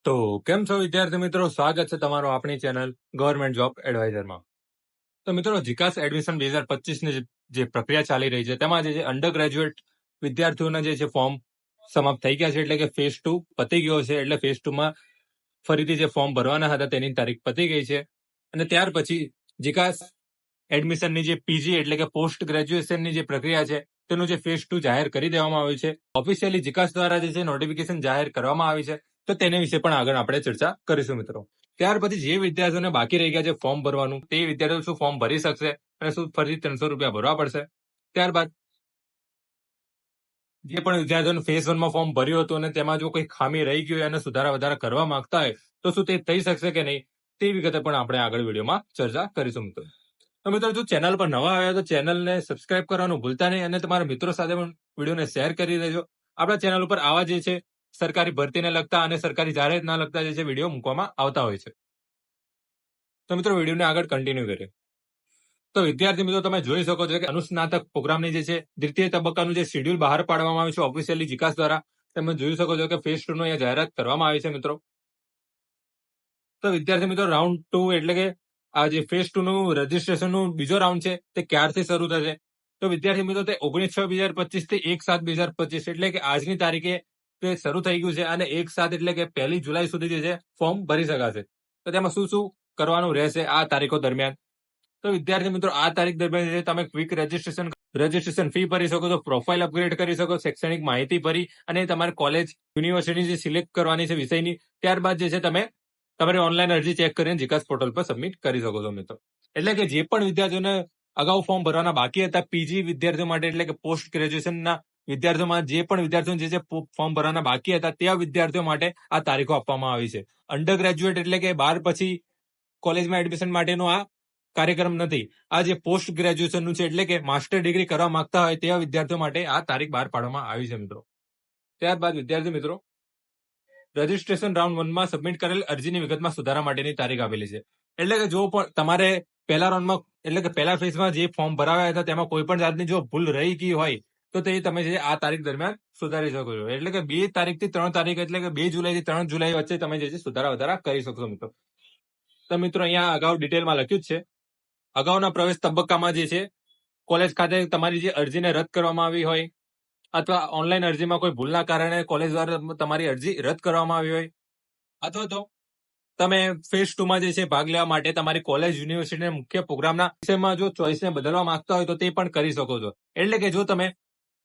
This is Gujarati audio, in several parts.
તો કેમ છો વિદ્યાર્થી મિત્રો, સ્વાગત છે તમારું આપણી ચેનલ ગવર્મેન્ટ જોબ એડવાઇઝરમાં. તો મિત્રો, જીકાસ એડમિશન 2025 ની જે પ્રક્રિયા ચાલી રહી છે તેમાં જે અંડર ગ્રેજ્યુએટ વિદ્યાર્થીઓના જે છે ફોર્મ સમાપ્ત થઈ ગયા છે, એટલે કે ફેઝ 2 પતી ગયો છે. એટલે ફેઝ 2માં ફરીથી જે ફોર્મ ભરવાના હતા તેની તારીખ પતી ગઈ છે. અને ત્યાર પછી જીકાસ એડમિશનની જે પીજી એટલે કે પોસ્ટ ગ્રેજ્યુએશનની જે પ્રક્રિયા છે તેનું જે ફેઝ 2 જાહેર કરી દેવામાં આવ્યું છે. ઓફિશિયલી જીકાસ દ્વારા જે છે નોટિફિકેશન જાહેર કરવામાં આવી છે, તો તેને વિશે પણ આગળ આપણે ચર્ચા કરીશું મિત્રો. ત્યાર પછી જે વિદ્યાર્થીઓને બાકી રહી ગયા છે ફોર્મ ભરવાનું, તે વિદ્યાર્થીઓ શું ફોર્મ ભરી શકશે અને શું ફરી 300 રૂપિયા ભરવા પડશે. ત્યારબાદ જે પણ વિદ્યાર્થીઓને ફેઝ 1માં ફોર્મ ભર્યું હતું અને તેમાં જો કોઈ ખામી રહી ગઈ હોય અને સુધારા વધારા કરવા માંગતા હોય તો શું તે થઈ શકશે કે નહીં, તે વિગતે પણ આપણે આગળ વિડીયોમાં ચર્ચા કરીશું મિત્રો. તો મિત્રો, જો ચેનલ પર નવા આવ્યા તો ચેનલને સબસ્ક્રાઇબ કરવાનું ભૂલતા નહીં અને તમારા મિત્રો સાથે પણ વિડીયોને શેર કરી દેજો. આપણા ચેનલ ઉપર આવા જે છે સરકારી ભરતીને લગતા અને સરકારી જાહેરાતના લગતા જે છે વિડીયો મૂકવામાં આવતા હોય છે. તો મિત્રો, વિડીયોને આગળ કન્ટિન્યુ કરીએ. તો વિદ્યાર્થી મિત્રો, તમે જોઈ શકો છો કે અનુસ્નાતક પ્રોગ્રામની જે છે દ્વિતીય તબક્કાનું જે શેડ્યુલ બહાર પાડવામાં આવ્યું છે ઓફિશિયલી જીકાસ દ્વારા. તમે જોઈ શકો છો કે ફેઝ 2 નો અહીંયા જાહેરાત કરવામાં આવી છે મિત્રો. તો વિદ્યાર્થી મિત્રો, રાઉન્ડ 2 એટલે કે આ જે ફેઝ 2 નું રજીસ્ટ્રેશનનું બીજો રાઉન્ડ છે તે ક્યારથી શરૂ થશે? તો વિદ્યાર્થી મિત્રો, તે 19/6/2025 થી 1/7/2025 એટલે કે આજની તારીખે તે શરૂ થઈ ગયું છે અને 1/7 એટલે કે 1 જુલાઈ સુધી જે છે ફોર્મ ભરી શકાશે. તો તેમાં શું શું કરવાનું રહેશે આ તારીખો દરમિયાન? તો વિદ્યાર્થી મિત્રો, આ તારીખ દરમિયાન જે તમે ક્વિક રજીસ્ટ્રેશન ફી ભરી શકો છો, પ્રોફાઇલ અપગ્રેડ કરી શકો, શૈક્ષણિક માહિતી ભરી અને તમારી કોલેજ યુનિવર્સિટી જે સિલેક્ટ કરવાની છે વિષયની, ત્યારબાદ જે છે તમે તમારી ઓનલાઈન અરજી ચેક કરીને જીકાસ પોર્ટલ પર સબમિટ કરી શકો છો મિત્રો. એટલે કે જે પણ વિદ્યાર્થીઓને અગાઉ ફોર્મ ભરવાના બાકી હતા પીજી વિદ્યાર્થીઓ માટે, એટલે કે પોસ્ટ ગ્રેજ્યુએશનના વિદ્યાર્થીઓમાં જે પણ વિદ્યાર્થીઓ જે છે ફોર્મ ભરવાના બાકી હતા ત્યાં વિદ્યાર્થીઓ માટે આ તારીખો આપવામાં આવી છે. અંડર ગ્રેજ્યુએટ એટલે કે 12 પછી કોલેજમાં એડમિશન માટેનો આ કાર્યક્રમ નથી. આ જે પોસ્ટ ગ્રેજ્યુએશનનું છે એટલે કે માસ્ટર ડિગ્રી કરવા માંગતા હોય તેવા વિદ્યાર્થીઓ માટે આ તારીખ બહાર પાડવામાં આવી છે મિત્રો. ત્યારબાદ વિદ્યાર્થી મિત્રો, રજીસ્ટ્રેશન રાઉન્ડ 1માં સબમિટ કરેલ અરજીની વિગતમાં સુધારા માટેની તારીખ આપેલી છે. એટલે કે જો પણ તમારે પહેલા રાઉન્ડમાં એટલે કે પહેલા ફેઝમાં જે ફોર્મ ભરાવ્યા હતા તેમાં કોઈ પણ જાતની જો ભૂલ રહી ગઈ હોય તો તે તમે જે આ તારીખ દરમિયાન સુધારી શકો છો. એટલે કે 2 તારીખથી 3 તારીખ એટલે કે 2 જુલાઈથી 3 જુલાઈ વચ્ચે તમે જે છે સુધારા વધારા કરી શકશો મિત્રો. તો મિત્રો, અહીંયા અગાઉ ડિટેલમાં લખ્યું જ છે. અગાઉના પ્રવેશ તબક્કામાં જે છે કોલેજ ખાતે તમારી જે અરજીને રદ કરવામાં આવી હોય અથવા ઓનલાઈન અરજીમાં કોઈ ભૂલના કારણે કોલેજ દ્વારા તમારી અરજી રદ કરવામાં આવી હોય, અથવા તો તમે ફેઝ 2માં જે છે ભાગ લેવા માટે તમારી કોલેજ યુનિવર્સિટીના મુખ્ય પ્રોગ્રામના વિષયમાં જો ચોઇસને બદલવા માંગતા હોય તો તે પણ કરી શકો છો. એટલે કે જો તમે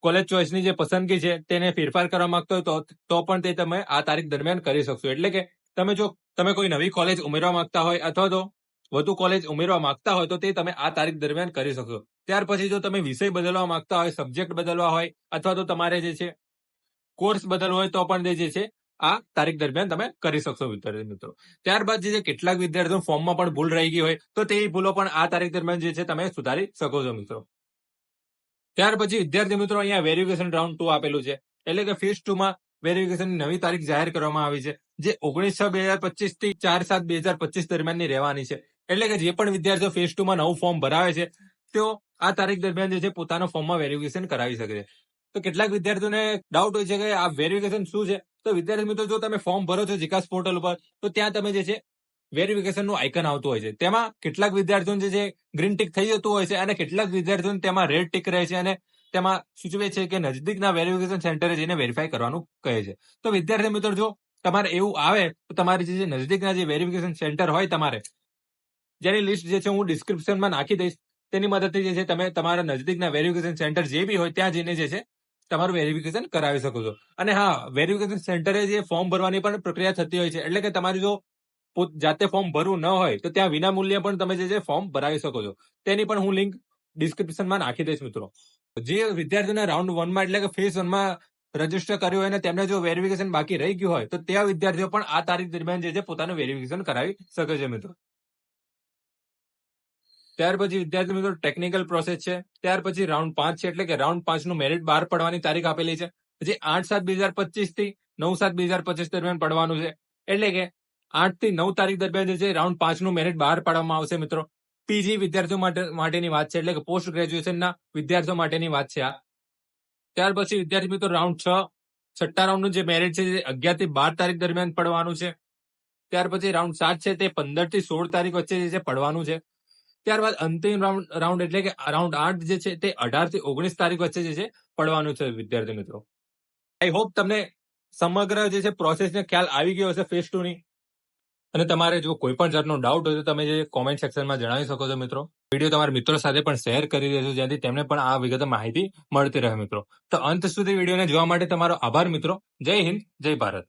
કોલેજ ચોઇસની જે પસંદગી છે તેને ફેરફાર કરવા માંગતા હોય તો પણ તે તમે આ તારીખ દરમિયાન કરી શકશો. એટલે કે તમે કોઈ નવી કોલેજ ઉમેરવા માંગતા હોય અથવા તો વધુ કોલેજ ઉમેરવા માંગતા હોય તો તે તમે આ તારીખ દરમિયાન કરી શકશો. ત્યાર પછી જો તમે વિષય બદલવા માંગતા હોય, સબ્જેક્ટ બદલવા હોય અથવા તો તમારે જે છે કોર્સ બદલવો હોય તો પણ જે છે આ તારીખ દરમિયાન તમે કરી શકશો વિદ્યાર્થી મિત્રો. ત્યારબાદ જે કેટલાક વિદ્યાર્થીઓ ફોર્મમાં પણ ભૂલ રહી ગઈ હોય તો તે ભૂલો પણ આ તારીખ દરમિયાન જે છે તમે સુધારી શકો છો મિત્રો. ત્યાર પછી વિદ્યાર્થી મિત્રો, અહીંયા વેરિફિકેશન રાઉન્ડ 2 આપેલું છે. એટલે કે ફેઝ 2માં વેરિફિકેશનની નવી તારીખ જાહેર કરવામાં આવી છે, જે 19/6/2025 થી 4/7/2025 દરમિયાનની રહેવાની છે. એટલે કે જે પણ વિદ્યાર્થીઓ ફેઝ 2માં નવું ફોર્મ ભરાવે છે તેઓ આ તારીખ દરમિયાન જે છે પોતાનો ફોર્મમાં વેરિફિકેશન કરાવી શકે છે. તો કેટલાક વિદ્યાર્થીઓને ડાઉટ હોય છે કે આ વેરિફિકેશન શું છે. તો વિદ્યાર્થી મિત્રો, જો તમે ફોર્મ ભરો છો જીકાસ પોર્ટલ ઉપર તો ત્યાં તમે જે છે વેરિફિકેશનનું આઇકન આવતું હોય છે. તેમાં કેટલાક વિદ્યાર્થીઓને જે છે ગ્રીન ટિક થઈ જતું હોય છે અને કેટલાક વિદ્યાર્થીઓને તેમાં રેડ ટિક રહે છે અને તેમાં સૂચવે છે કે નજદીકના વેરિફિકેશન સેન્ટરે જઈને વેરીફાઈ કરવાનું કહે છે. તો વિદ્યાર્થી મિત્રો, જો તમારે એવું આવે તો તમારી જે નજદીકના જે વેરિફિકેશન સેન્ટર હોય તમારે, જેની લિસ્ટ જે છે હું ડિસ્ક્રિપ્શનમાં નાખી દઈશ, તેની મદદથી જે છે તમે તમારા નજદીકના વેરિફિકેશન સેન્ટર જે બી હોય ત્યાં જઈને જે છે તમારું વેરિફિકેશન કરાવી શકો છો. અને હા, વેરિફિકેશન સેન્ટરે જે ફોર્મ ભરવાની પણ પ્રક્રિયા થતી હોય છે. એટલે કે તમારી જો જાતે ફોર્મ ભરવું ન હોય તો ત્યાં વિનામૂલ્યે પણ તમે જે છે ફોર્મ ભરાવી શકો છો. તેની પણ હું લિંક ડિસ્ક્રિપ્શનમાં નાખી દઈશ મિત્રો. જે વિદ્યાર્થીઓને રાઉન્ડ 1માં એટલે કે ફેઝ 1માં રજીસ્ટર કર્યું હોય અને તેમને જો વેરિફિકેશન બાકી રહી ગયું હોય તો તેવા વિદ્યાર્થીઓ પણ આ તારીખ દરમિયાન જે છે પોતાનું વેરિફિકેશન કરાવી શકે છે મિત્રો. ત્યાર પછી વિદ્યાર્થી મિત્રો, ટેકનિકલ પ્રોસેસ છે. ત્યાર પછી રાઉન્ડ 5 છે. એટલે કે રાઉન્ડ 5 નું મેરિટ બહાર પડવાની તારીખ આપેલી છે, જે 8/7/2025 થી 9/7/2025 દરમિયાન પડવાનું છે. એટલે કે 8 થી 9 તારીખ દરમિયાન જે છે રાઉન્ડ 5 નું મેરિટ બહાર પાડવામાં આવશે મિત્રો. પીજી વિદ્યાર્થીઓ માટેની વાત છે, એટલે કે પોસ્ટ ગ્રેજ્યુએશનના વિદ્યાર્થીઓ માટેની વાત છે આ. ત્યાર પછી વિદ્યાર્થી મિત્રો, રાઉન્ડ 6 છઠ્ઠા રાઉન્ડનું જે મેરિટ છે 11 થી 12 તારીખ દરમિયાન પડવાનું છે. ત્યાર પછી રાઉન્ડ 7 છે તે 15 થી 16 તારીખ વચ્ચે જે છે પડવાનું છે. ત્યારબાદ અંતિમ રાઉન્ડ એટલે કે રાઉન્ડ 8 જે છે તે 18 થી 19 તારીખ વચ્ચે જે છે પડવાનું છે વિદ્યાર્થી મિત્રો. આઈ હોપ તમને સમગ્ર જે છે પ્રોસેસનો ખ્યાલ આવી ગયો હશે ફેઝ 2 ની. અને તમારે જો કોઈ પણ જાતનો ડાઉટ હોય તો તમે જે કોમેન્ટ સેક્શનમાં જણાવી શકો છો મિત્રો. વિડીયો તમારા મિત્રો સાથે પણ શેર કરી દેજો જેથી તેમને પણ આ વિગતે માહિતી મળતી રહે મિત્રો. તો અંત સુધી વિડીયોને જોવા માટે તમારો આભાર મિત્રો. જય હિન્દ, જય ભારત.